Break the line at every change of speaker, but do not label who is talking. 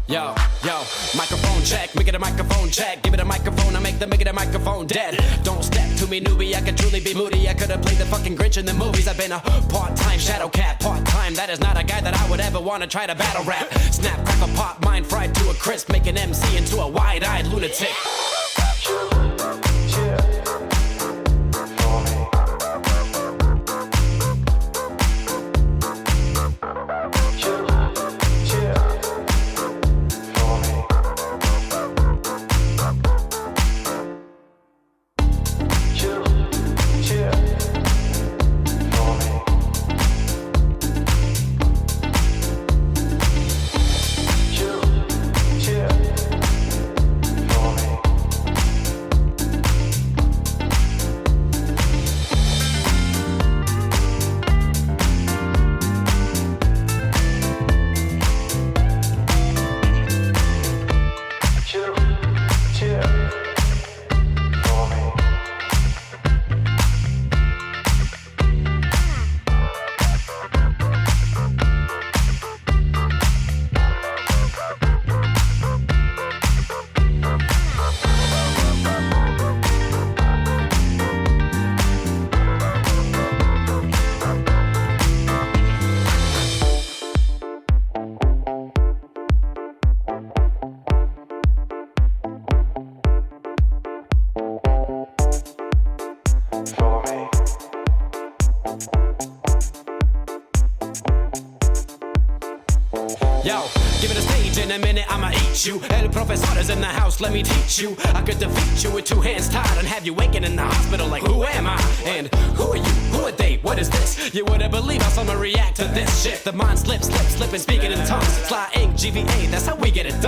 Yo, microphone check, make it a microphone check. Give it a microphone, I make it a microphone dead. Don't step to me, newbie, I could truly be moody. I could've played the fucking Grinch in the movies. I've been a part-time shadow cat, part-time. That is not a guy that I would ever wanna try to battle rap. Snap, crackle, pop, mind fried to a crisp. Make an MC into a wide-eyed lunatic. Yo, give it a stage, in a minute I'ma eat you. El professor is in the house, let me teach you. I could defeat you with two hands tied and have you waking in the hospital like, who am I? And who are you? Who are they? What is this? You wouldn't believe how someone react to this shit. The mind slip and speaking in tongues. Sly ink, GVA, that's how we get it done.